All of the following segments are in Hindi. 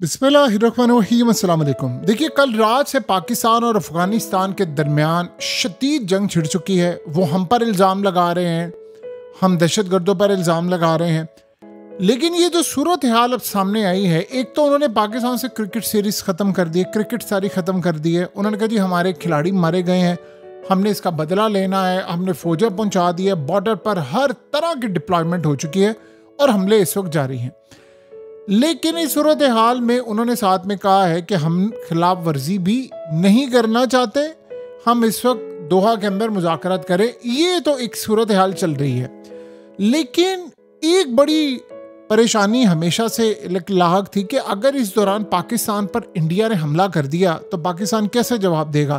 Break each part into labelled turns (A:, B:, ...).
A: बिस्मिल्लाहिर्रहमानिर्रहीम, अस्सलाम वालेकुम। देखिए, कल रात से पाकिस्तान और अफ़गानिस्तान के दरमियान शदीद जंग छिड़ चुकी है। वो हम पर इल्ज़ाम लगा रहे हैं, हम दहशतगर्दों पर इल्ज़ाम लगा रहे हैं। लेकिन ये जो सूरत हाल अब सामने आई है, एक तो उन्होंने पाकिस्तान से क्रिकेट सीरीज़ ख़त्म कर दी है, क्रिकेट सारी ख़त्म कर दी है। उन्होंने कहा जी हमारे खिलाड़ी मारे गए हैं, हमने इसका बदला लेना है, हमने फ़ौजें पहुँचा दी है, बॉर्डर पर हर तरह की डिप्लॉयमेंट हो चुकी है और हमले इस वक्त जारी हैं। लेकिन इस सूरत हाल में उन्होंने साथ में कहा है कि हम खिलाफ वर्जी भी नहीं करना चाहते, हम इस वक्त दोहा के अंदर मुज़ाकरात करें। ये तो एक सूरत हाल चल रही है। लेकिन एक बड़ी परेशानी हमेशा से लाहक थी कि अगर इस दौरान पाकिस्तान पर इंडिया ने हमला कर दिया तो पाकिस्तान कैसे जवाब देगा,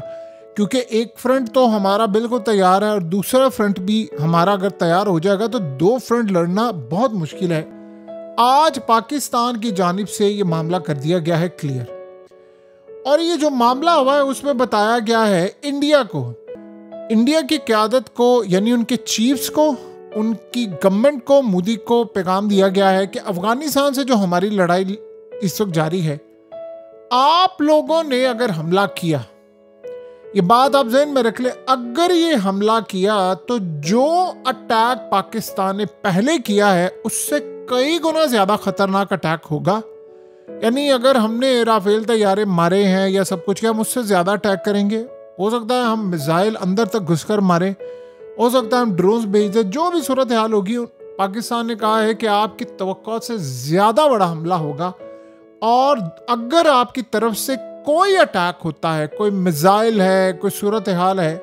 A: क्योंकि एक फ्रंट तो हमारा बिल्कुल तैयार है और दूसरा फ्रंट भी हमारा अगर तैयार हो जाएगा तो दो फ्रंट लड़ना बहुत मुश्किल है। आज पाकिस्तान की जानिब से ये मामला कर दिया गया है क्लियर, और ये जो मामला हुआ है उसमें बताया गया है इंडिया की क़यादत को, यानी उनके चीफ्स को, उनकी गवर्नमेंट को, मोदी को पैगाम दिया गया है कि अफगानिस्तान से जो हमारी लड़ाई इस वक्त जारी है, आप लोगों ने अगर हमला किया, ये बात आप ज़हन में रख ले, अगर ये हमला किया तो जो अटैक पाकिस्तान ने पहले किया है उससे कई गुना ज़्यादा ख़तरनाक अटैक होगा। यानी अगर हमने राफेल तैयारे मारे हैं या सब कुछ किया, हम उससे ज़्यादा अटैक करेंगे। हो सकता है हम मिसाइल अंदर तक घुसकर मारे, हो सकता है हम ड्रोन्स भेज दें, जो भी सूरत हाल होगी। पाकिस्तान ने कहा है कि आपकी तवक्को से ज़्यादा बड़ा हमला होगा, और अगर आपकी तरफ से कोई अटैक होता है, कोई मिसाइल है, कोई सूरत हाल है,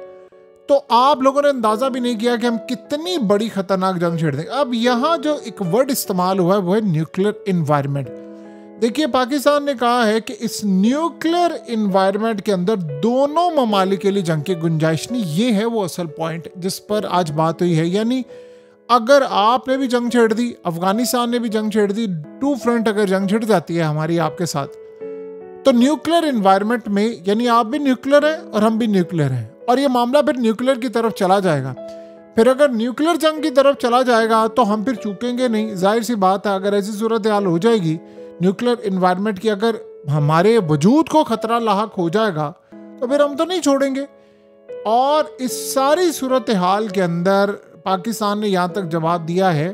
A: तो आप लोगों ने अंदाज़ा भी नहीं किया कि हम कितनी बड़ी ख़तरनाक जंग छेड़ देंगे। अब यहाँ जो एक वर्ड इस्तेमाल हुआ है वो है न्यूक्लियर इन्वायरमेंट। देखिए, पाकिस्तान ने कहा है कि इस न्यूक्लियर इन्वायरमेंट के अंदर दोनों ममालिक के लिए जंग की गुंजाइश नहीं। ये है वो असल पॉइंट जिस पर आज बात हुई है। यानी अगर आपने भी जंग छेड़ दी, अफगानिस्तान ने भी जंग छेड़ दी, टू फ्रंट अगर जंग छिड़ जाती है हमारी आपके साथ, तो न्यूक्लियर इन्वायरमेंट में, यानी आप भी न्यूक्लियर हैं और हम भी न्यूक्लियर हैं, और ये मामला फिर न्यूक्लियर की तरफ चला जाएगा। फिर अगर न्यूक्लियर जंग की तरफ चला जाएगा तो हम फिर चूकेंगे नहीं। जाहिर सी बात है, अगर ऐसी सूरत हाल हो जाएगी न्यूक्लियर इन्वायरमेंट की, अगर हमारे वजूद को खतरा लाहक हो जाएगा तो फिर हम तो नहीं छोड़ेंगे। और इस सारी सूरत हाल के अंदर पाकिस्तान ने यहाँ तक जवाब दिया है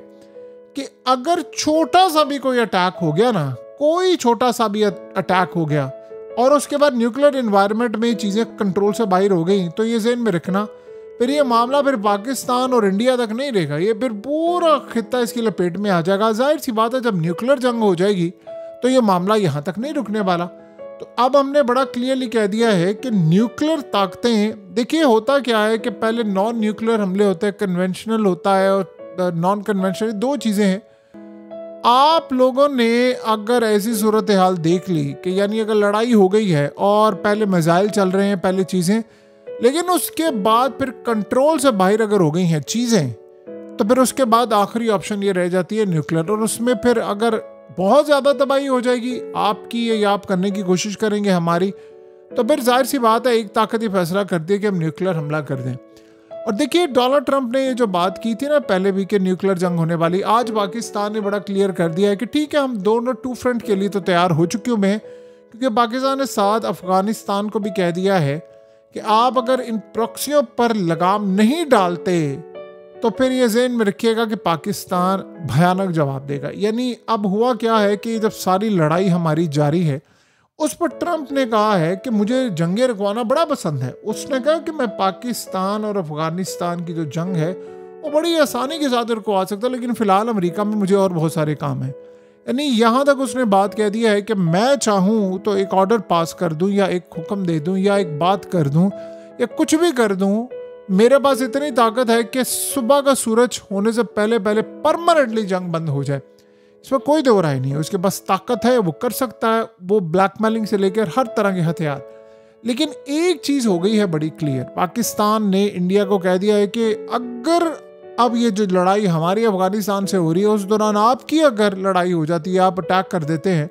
A: कि अगर छोटा सा भी कोई अटैक हो गया ना, कोई छोटा सा भी अटैक हो गया और उसके बाद न्यूक्लियर इन्वायरमेंट में चीज़ें कंट्रोल से बाहर हो गई, तो ये ज़हन में रखना, फिर ये मामला फिर पाकिस्तान और इंडिया तक नहीं रहेगा, ये फिर पूरा खित्ता इसकी लपेट में आ जाएगा। जाहिर सी बात है, जब न्यूक्लियर जंग हो जाएगी तो ये मामला यहाँ तक नहीं रुकने वाला। तो अब हमने बड़ा क्लियरली कह दिया है कि न्यूक्लियर ताकतें, देखिए होता क्या है कि पहले नॉन न्यूक्लियर हमले होते हैं, कन्वेंशनल होता है और नॉन कन्वेंशनल, दो चीज़ें हैं। आप लोगों ने अगर ऐसी सूरत हाल देख ली कि यानी अगर लड़ाई हो गई है और पहले मिसाइल चल रहे हैं, पहले चीज़ें, लेकिन उसके बाद फिर कंट्रोल से बाहर अगर हो गई हैं चीज़ें, तो फिर उसके बाद आखिरी ऑप्शन ये रह जाती है न्यूक्लियर। और उसमें फिर अगर बहुत ज़्यादा तबाही हो जाएगी आपकी या आप करने की कोशिश करेंगे हमारी, तो फिर जाहिर सी बात है एक ताकत ये फैसला करती है कि हम न्यूक्लियर हमला कर दें। और देखिए, डोनाल्ड ट्रंप ने ये जो बात की थी ना पहले भी कि न्यूक्लियर जंग होने वाली, आज पाकिस्तान ने बड़ा क्लियर कर दिया है कि ठीक है, हम दोनों टू फ्रंट के लिए तो तैयार हो चुके हुए हैं, क्योंकि पाकिस्तान ने साथ अफगानिस्तान को भी कह दिया है कि आप अगर इन प्रॉक्सियों पर लगाम नहीं डालते तो फिर ये ज़हन में रखिएगा कि पाकिस्तान भयानक जवाब देगा। यानी अब हुआ क्या है कि जब सारी लड़ाई हमारी जारी है, उस पर ट्रंप ने कहा है कि मुझे जंगें रुकवाना बड़ा पसंद है। उसने कहा कि मैं पाकिस्तान और अफगानिस्तान की जो जंग है वो बड़ी आसानी के साथ रुकवा सकता, लेकिन फ़िलहाल अमेरिका में मुझे और बहुत सारे काम हैं। यानी यहाँ तक उसने बात कह दी है कि मैं चाहूँ तो एक ऑर्डर पास कर दूँ या एक हुक्म दे दूँ या एक बात कर दूँ या कुछ भी कर दूँ, मेरे पास इतनी ताकत है कि सुबह का सूरज होने से पहले पहले परमानेंटली जंग बंद हो जाए। इसमें कोई दो राय नहीं है, उसके पास ताकत है, वो कर सकता है, वो ब्लैकमेलिंग से लेकर हर तरह के हथियार। लेकिन एक चीज़ हो गई है बड़ी क्लियर, पाकिस्तान ने इंडिया को कह दिया है कि अगर अब ये जो लड़ाई हमारी अफगानिस्तान से हो रही है, उस दौरान आपकी अगर लड़ाई हो जाती है, आप अटैक कर देते हैं,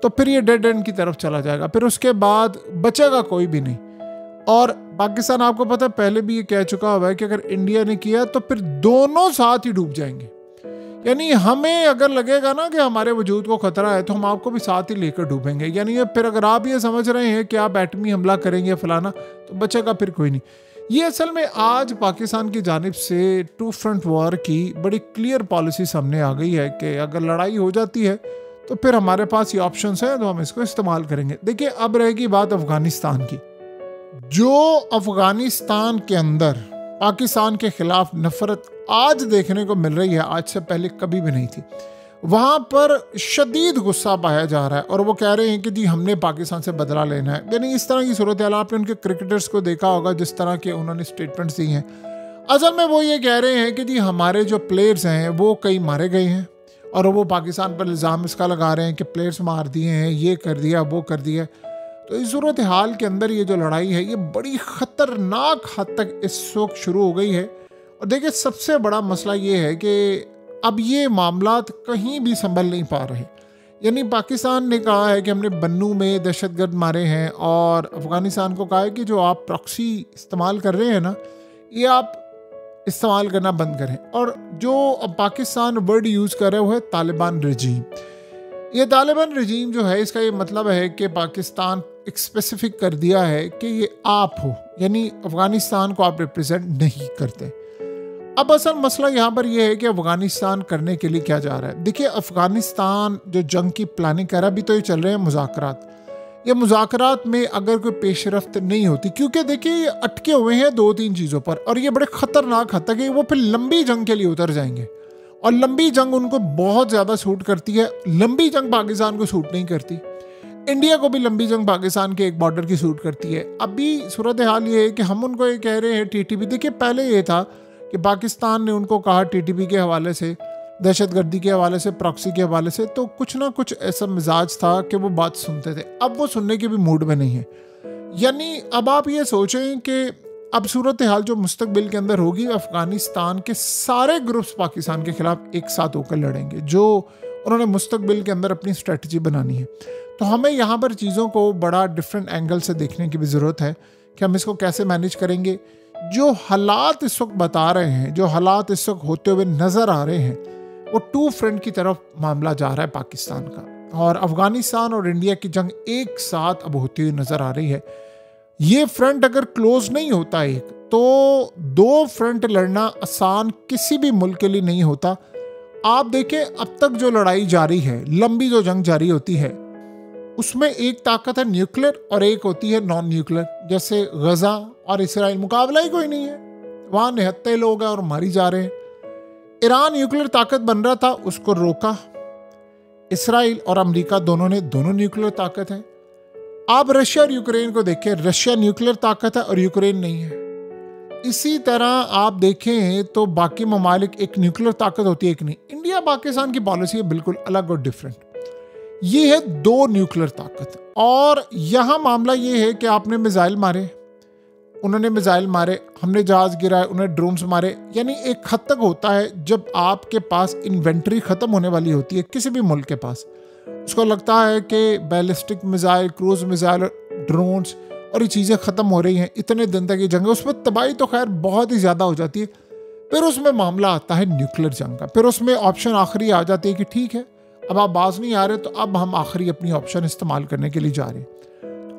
A: तो फिर ये डेड एंड की तरफ चला जाएगा, फिर उसके बाद बचेगा कोई भी नहीं। और पाकिस्तान, आपको पता है, पहले भी ये कह चुका हुआ है कि अगर इंडिया ने किया तो फिर दोनों साथ ही डूब जाएंगे। यानी हमें अगर लगेगा ना कि हमारे वजूद को खतरा है तो हम आपको भी साथ ही लेकर डूबेंगे। यानी फिर अगर आप ये समझ रहे हैं कि आप एटमी हमला करेंगे फलाना, तो बचेगा फिर कोई नहीं। ये असल में आज पाकिस्तान की जानिब से टू फ्रंट वॉर की बड़ी क्लियर पॉलिसी सामने आ गई है कि अगर लड़ाई हो जाती है तो फिर हमारे पास ये ऑप्शंस हैं, तो हम इसको इस्तेमाल करेंगे। देखिए, अब रहेगी बात अफगानिस्तान की। जो अफगानिस्तान के अंदर पाकिस्तान के खिलाफ नफरत आज देखने को मिल रही है, आज से पहले कभी भी नहीं थी। वहाँ पर शदीद गुस्सा पाया जा रहा है और वो कह रहे हैं कि जी हमने पाकिस्तान से बदला लेना है। यानी इस तरह की सूरत हाल आपने उनके क्रिकेटर्स को देखा होगा, जिस तरह के उन्होंने स्टेटमेंट्स दी हैं। असल में वो ये कह रहे हैं कि जी हमारे जो प्लेयर्स हैं वो कई मारे गए हैं और वो पाकिस्तान पर इल्ज़ाम इसका लगा रहे हैं कि प्लेयर्स मार दिए हैं, ये कर दिया, वो कर दिया। तो इस सूरत हाल के अंदर ये जो लड़ाई है ये बड़ी ख़तरनाक हद तक इस वक्त शुरू हो गई है। और देखिए, सबसे बड़ा मसला ये है कि अब ये मामलात कहीं भी संभल नहीं पा रहे। यानी पाकिस्तान ने कहा है कि हमने बन्नू में दहशतगर्द मारे हैं और अफ़गानिस्तान को कहा है कि जो आप प्रॉक्सी इस्तेमाल कर रहे हैं ना, ये आप इस्तेमाल करना बंद करें। और जो अब पाकिस्तान वर्ड यूज़ कर रहा है वो है तालिबान रजीम। ये तालिबान रजीम जो है, इसका ये मतलब है कि पाकिस्तान एक स्पेसिफिक कर दिया है कि ये आप हो, यानी अफ़गानिस्तान को आप रिप्रेजेंट नहीं करते। अब असल मसला यहाँ पर यह है कि अफ़गानिस्तान करने के लिए क्या जा रहा है। देखिए, अफ़गानिस्तान जो जंग की प्लानिंग कर रहा है, अभी तो ये चल रहे हैं मुज़ाकरात। ये मुज़ाकरात में अगर कोई पेशरफ्त नहीं होती, क्योंकि देखिए ये अटके हुए हैं 2-3 चीज़ों पर और ये बड़े ख़तरनाक हद तक है, वो फिर लंबी जंग के लिए उतर जाएंगे और लंबी जंग उनको बहुत ज़्यादा सूट करती है। लंबी जंग पाकिस्तान को सूट नहीं करती, इंडिया को भी लंबी जंग पाकिस्तान के एक बॉर्डर की सूट करती है। अभी सूरत हाल ये है कि हम उनको ये कह रहे हैं टीटीपी। देखिए, पहले ये था कि पाकिस्तान ने उनको कहा टीटीपी के हवाले से, दहशतगर्दी के हवाले से, प्रॉक्सी के हवाले से, तो कुछ ना कुछ ऐसा मिजाज था कि वो बात सुनते थे। अब वो सुनने के भी मूड में नहीं है। यानी अब आप ये सोचें कि अब सूरत हाल जो मुस्तकबिल के अंदर होगी, अफ़गानिस्तान के सारे ग्रुप्स पाकिस्तान के खिलाफ एक साथ होकर लड़ेंगे, जो उन्होंने मुस्तकबिल के अंदर अपनी स्ट्रेटजी बनानी है। तो हमें यहाँ पर चीज़ों को बड़ा डिफरेंट एंगल से देखने की भी ज़रूरत है कि हम इसको कैसे मैनेज करेंगे। जो हालात इस वक्त बता रहे हैं, जो हालात इस वक्त होते हुए नज़र आ रहे हैं, वो टू फ्रंट की तरफ मामला जा रहा है पाकिस्तान का। और अफ़गानिस्तान और इंडिया की जंग एक साथ अब होती हुई नज़र आ रही है। ये फ्रंट अगर क्लोज नहीं होता एक, तो 2 फ्रंट लड़ना आसान किसी भी मुल्क के लिए नहीं होता। आप देखें, अब तक जो लड़ाई जारी है, लंबी जो जंग जारी होती है, उसमें एक ताकत है न्यूक्लियर और एक होती है नॉन न्यूक्लियर। जैसे गजा और इसराइल, मुकाबला ही कोई नहीं है, वहाँ निहत्ते लोग हैं और मारी जा रहे हैं। ईरान न्यूक्लियर ताकत बन रहा था, उसको रोका। इसराइल और अमेरिका दोनों न्यूक्लियर ताकत है। आप रशिया और यूक्रेन को देखें, रशिया न्यूक्लियर ताकत है और यूक्रेन नहीं है। इसी तरह आप देखें तो बाकी ममालिक एक न्यूक्लियर ताकत होती है, एक नहीं। इंडिया पाकिस्तान की पॉलिसी है बिल्कुल अलग और डिफरेंट। ये है 2 न्यूक्लियर ताकत। और यहाँ मामला ये है कि आपने मिसाइल मारे, उन्होंने मिसाइल मारे, हमने जहाज गिराए, उन्होंने ड्रोन्स मारे। यानी एक हद तक होता है जब आपके पास इन्वेंट्री ख़त्म होने वाली होती है किसी भी मुल्क के पास, उसको लगता है कि ballistic missile, cruise missile, drones और ये चीज़ें ख़त्म हो रही हैं, इतने दिन तक ये जंग है, उसमें तबाही तो खैर बहुत ही ज़्यादा हो जाती है। फिर उसमें मामला आता है न्यूक्लियर जंग का। फिर उसमें ऑप्शन आखिरी आ जाती है कि ठीक है, अब आप बाज नहीं आ रहे, तो अब हम आखिरी अपनी ऑप्शन इस्तेमाल करने के लिए जा रहे हैं।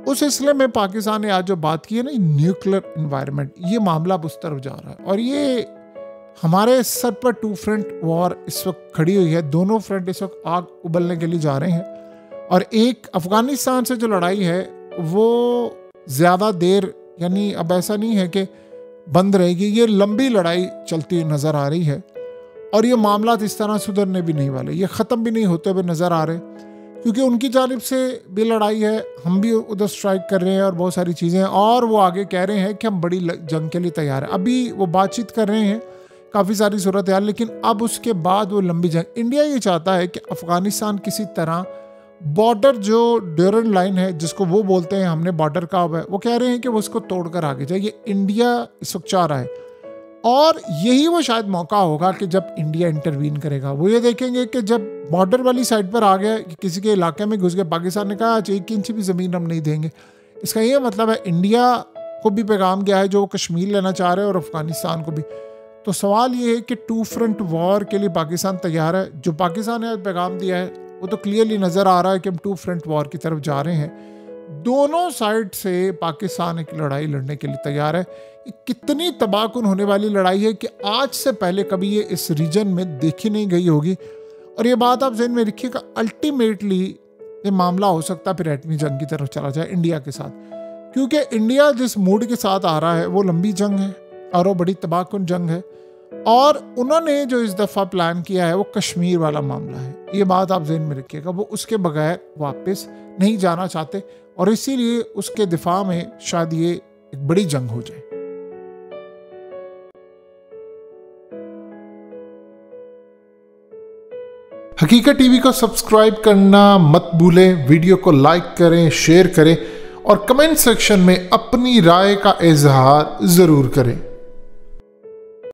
A: उस सिलसिले में पाकिस्तान ने आज जो बात की है ना, न्यूक्लियर इन्वायरमेंट, ये मामला अब उस तरफ जा रहा है और ये हमारे सर पर 2 फ्रंट वॉर इस वक्त खड़ी हुई है। दोनों फ्रंट इस वक्त आग उबलने के लिए जा रहे हैं और एक अफ़गानिस्तान से जो लड़ाई है वो ज़्यादा देर, यानी अब ऐसा नहीं है कि बंद रहेगी, ये लंबी लड़ाई चलती हुई नज़र आ रही है और ये मामला इस तरह सुधरने भी नहीं वाले, ये ख़त्म भी नहीं होते हुए नज़र आ रहे, क्योंकि उनकी जानिब से भी लड़ाई है, हम भी उधर स्ट्राइक कर रहे हैं और बहुत सारी चीज़ें हैं। और वो आगे कह रहे हैं कि हम बड़ी जंग के लिए तैयार हैं। अभी वो बातचीत कर रहे हैं, काफ़ी सारी सूरत हाल, लेकिन अब उसके बाद वो लंबी जंग। इंडिया ये चाहता है कि अफ़गानिस्तान किसी तरह बॉर्डर, जो ड्यूरन लाइन है जिसको वो बोलते हैं, हमने बॉर्डर का है, वो कह रहे हैं कि वो उसको तोड़कर आगे जाए। ये इंडिया इस वक्त चाह रहा है और यही वो शायद मौका होगा कि जब इंडिया इंटरवीन करेगा। वो ये देखेंगे कि जब बॉर्डर वाली साइड पर आ गया, किसी के इलाके में घुस गया, पाकिस्तान ने कहा आज 1 इंच भी ज़मीन हम नहीं देंगे, इसका ये मतलब है इंडिया को भी पैगाम गया है जो वो कश्मीर लेना चाह रहे हैं और अफ़गानिस्तान को भी। तो सवाल ये है कि 2 फ्रंट वॉर के लिए पाकिस्तान तैयार है? जो पाकिस्तान ने पैगाम दिया है वो तो क्लियरली नज़र आ रहा है कि हम 2 फ्रंट वॉर की तरफ जा रहे हैं। दोनों साइड से पाकिस्तान एक लड़ाई लड़ने के लिए तैयार है। कितनी तबाहकुन होने वाली लड़ाई है कि आज से पहले कभी ये इस रीजन में देखी नहीं गई होगी। और ये बात आप ज़हन में रखिएगा, अल्टीमेटली ये मामला हो सकता है फिर एटमी जंग की तरफ चला जाए इंडिया के साथ, क्योंकि इंडिया जिस मूड के साथ आ रहा है वो लंबी जंग है और वो बड़ी तबाहकुन जंग है। और उन्होंने जो इस दफ़ा प्लान किया है वो कश्मीर वाला मामला है। ये बात आप ज़हन में रखिएगा, वो उसके बगैर वापस नहीं जाना चाहते और इसीलिए उसके दिफा में शायद ये एक बड़ी जंग हो जाए। हकीकत टीवी को सब्सक्राइब करना मत भूलें, वीडियो को लाइक करें, शेयर करें और कमेंट सेक्शन में अपनी राय का इजहार ज़रूर करें।